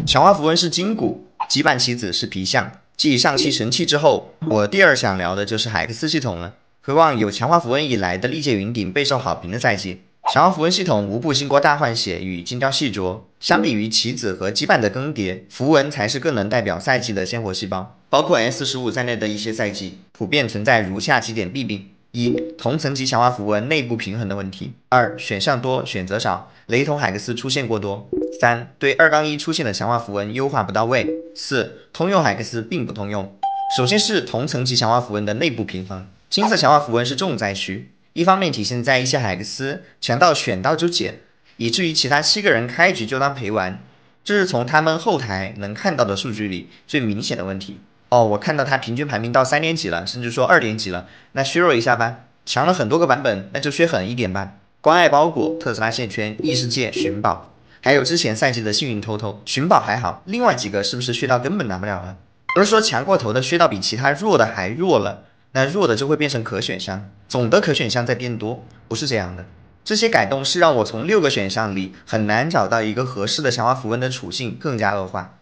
强化符文是筋骨，羁绊棋子是皮相。继上期神器之后，我第二想聊的就是海克斯系统了。回望有强化符文以来的历届云顶备受好评的赛季，强化符文系统无不经过大换血与精雕细琢。相比于棋子和羁绊的更迭，符文才是更能代表赛季的鲜活细胞。包括 S15在内的一些赛季，普遍存在如下几点弊病：一、同层级强化符文内部平衡的问题；二、选项多选择少，雷同海克斯出现过多；三、对2-1出现的强化符文优化不到位；四、通用海克斯并不通用。首先是同层级强化符文的内部平衡，金色强化符文是重灾区，一方面体现在一些海克斯强到选到就捡，以至于其他7个人开局就当陪玩，这是从他们后台能看到的数据里最明显的问题。我看到他平均排名到3点几了，甚至说2点几了，那削弱一下吧，强了很多个版本，那就削狠一点吧。关爱包裹、特斯拉线圈、异世界、寻宝，还有之前赛季的幸运偷偷，寻宝还好，另外几个是不是削到根本拿不了了？而是说强过头的削到比其他弱的还弱了，那弱的就会变成可选项，总的可选项在变多，不是这样的。这些改动是让我从6个选项里很难找到一个合适的强化符文的处境更加恶化。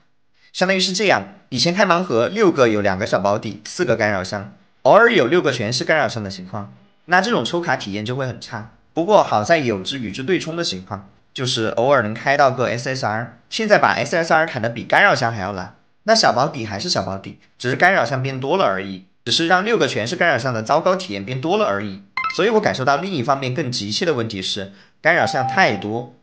相当于是这样，以前开盲盒6个有2个小保底，4个干扰项，偶尔有6个全是干扰项的情况，那这种抽卡体验就会很差。不过好在有之与之对冲的情况，就是偶尔能开到个 SSR， 现在把 SSR 砍得比干扰项还要烂，那小保底还是小保底，只是干扰项变多了而已，只是让6个全是干扰项的糟糕体验变多了而已。所以我感受到另一方面更急切的问题是，干扰项太多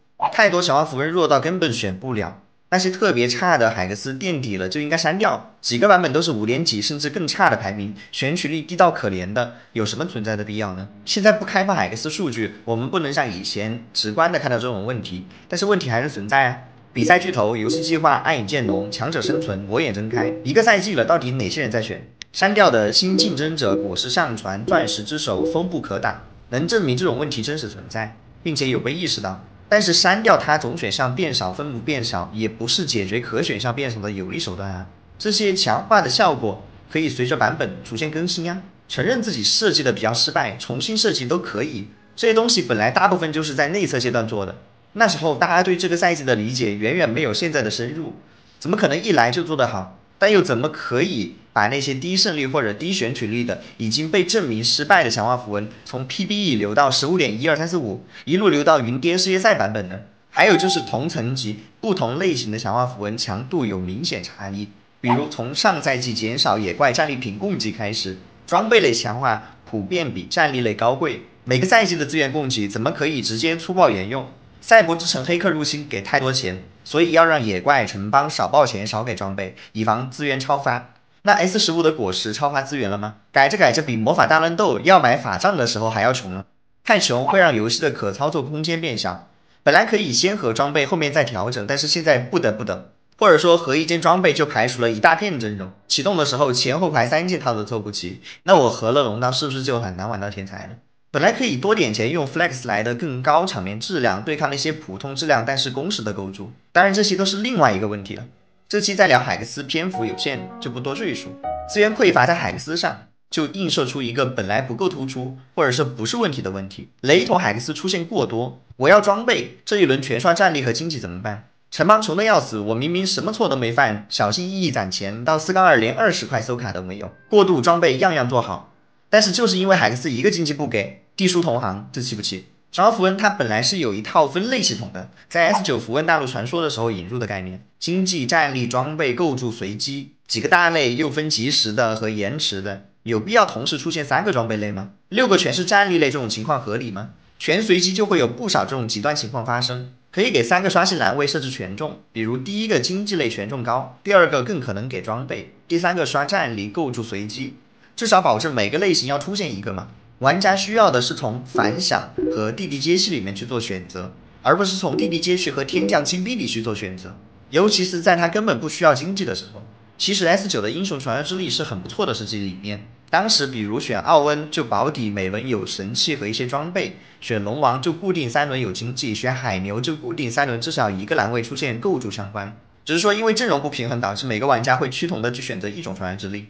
强化符文弱到根本选不了。那些特别差的海克斯垫底了就应该删掉，几个版本都是5点几甚至更差的排名，选取率低到可怜的，有什么存在的必要呢？现在不开放海克斯数据，我们不能像以前直观的看到这种问题，但是问题还是存在啊。比赛巨头、游戏计划、暗影剑龙、强者生存、我眼睁开，一个赛季了，到底哪些人在选？删掉的新竞争者、果实上传、钻石之手、风不可挡，能证明这种问题真实存在，并且有被意识到。但是删掉它总选项变少，分母变少，也不是解决可选项变少的有力手段啊。这些强化的效果可以随着版本逐渐更新啊。承认自己设计的比较失败，重新设计都可以。这些东西本来大部分就是在内测阶段做的，那时候大家对这个赛季的理解远远没有现在的深入，怎么可能一来就做得好？但又怎么可以把那些低胜率或者低选取率的已经被证明失败的强化符文从 PBE 流到 15.12345 一路流到云巅世界赛版本呢？还有就是同层级不同类型的强化符文强度有明显差异，比如从上赛季减少野怪战利品供给开始，装备类强化普遍比战力类高贵，每个赛季的资源供给怎么可以直接粗暴沿用？赛博之城黑客入侵给太多钱，所以要让野怪城邦少报钱少给装备，以防资源超发。那 S15 的果实超发资源了吗？改着改着比魔法大乱斗要买法杖的时候还要穷了。太穷会让游戏的可操作空间变小，本来可以先合装备后面再调整，但是现在不得不等，或者说合一件装备就排除了一大片阵容，启动的时候前后排3件套都凑不齐，那我合了龙刀是不是就很难玩到天才了？本来可以多点钱用 Flex 来的更高场面质量对抗那些普通质量但是攻势的构筑，当然这些都是另外一个问题了。这期再聊海克斯篇幅有限，就不多赘述。资源匮乏在海克斯上，就映射出一个本来不够突出，或者是不是问题的问题。雷同海克斯出现过多，我要装备，这一轮全刷战力和经济怎么办？城邦穷的要死，我明明什么错都没犯，小心翼翼攒钱，到4-2连20块搜卡都没有，过度装备样样做好，但是就是因为海克斯一个经济不给，地书同行，这气不气？强化符文它本来是有一套分类系统的，在 S9 符文大陆传说的时候引入的概念，经济、战力、装备、构筑、随机几个大类，又分即时的和延迟的，有必要同时出现3个装备类吗？6个全是战力类这种情况合理吗？全随机就会有不少这种极端情况发生，可以给3个刷新栏位设置权重，比如第一个经济类权重高，第二个更可能给装备，第3个刷战力、构筑、随机，至少保证每个类型要出现一个嘛。玩家需要的是从反响和地地接续里面去做选择，而不是从地地接续和天降金币里去做选择，尤其是在它根本不需要经济的时候。其实 S9 的英雄传说之力是很不错的设计理念，当时比如选奥恩就保底每轮有神器和一些装备，选龙王就固定3轮有经济，选海牛就固定3轮至少一个栏位出现构筑相关，只是说因为阵容不平衡导致每个玩家会趋同的去选择一种传说之力。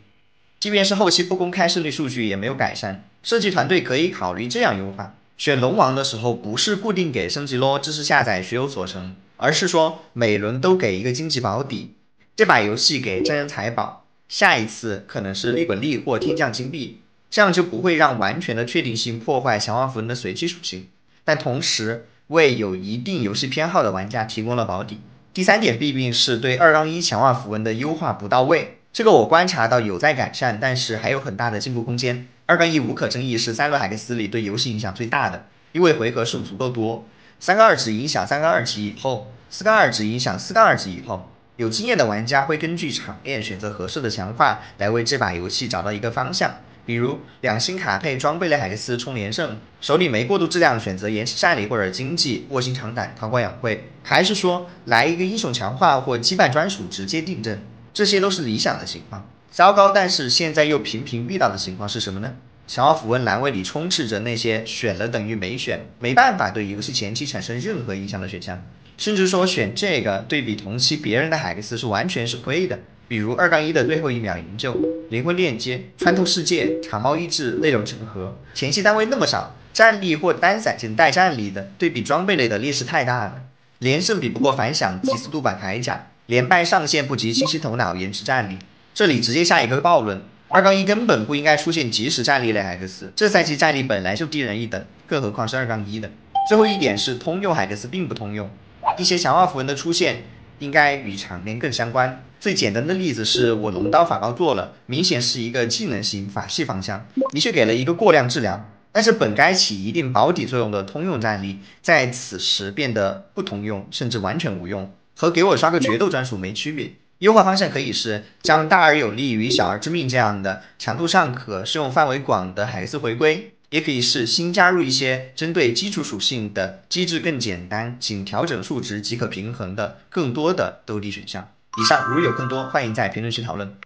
即便是后期不公开胜利数据也没有改善，设计团队可以考虑这样优化：选龙王的时候不是固定给升级咯，知识下载学有所成，而是说每轮都给一个经济保底。这把游戏给真人财宝，下一次可能是利滚利或天降金币，这样就不会让完全的确定性破坏强化符文的随机属性，但同时为有一定游戏偏好的玩家提供了保底。第三点弊病是对2-1强化符文的优化不到位，这个我观察到有在改善，但是还有很大的进步空间。2-1无可争议是3轮海克斯里对游戏影响最大的，因为回合数足够多，3-2只影响3-2级以后，4-2只影响4-2级以后。有经验的玩家会根据场面选择合适的强化，来为这把游戏找到一个方向。比如2星卡配装备类海克斯冲连胜，手里没过度质量选择延迟战力或者经济卧薪尝胆韬光养晦，还是说来一个英雄强化或羁绊专属直接定阵，这些都是理想的情况。糟糕，但是现在又频频遇到的情况是什么呢？强化符文栏位里充斥着那些选了等于没选，没办法对游戏前期产生任何影响的选项，甚至说选这个对比同期别人的海克斯是完全是亏的。比如2-1的最后一秒营救、灵魂链接、穿透世界、长矛医治、内容整合，前期单位那么少，战力或单闪仅带战力的，对比装备类的劣势太大了。连胜比不过反响及速度版铠甲，连败上限不及清晰头脑延迟战力。这里直接下一个暴论：2-1根本不应该出现即时战力类海克斯，这赛季战力本来就低人一等，更何况是2-1的。最后一点是通用海克斯并不通用，一些强化符文的出现应该与场面更相关。最简单的例子是我龙刀法高做了，明显是一个技能型法系方向，你却给了一个过量治疗，但是本该起一定保底作用的通用战力，在此时变得不通用，甚至完全无用，和给我刷个决斗专属没区别。优化方向可以是将大而有力与小而致命这样的强度尚可、适用范围广的海克斯回归，也可以是新加入一些针对基础属性的机制更简单、仅调整数值即可平衡的更多的斗地选项。以上如有更多，欢迎在评论区讨论。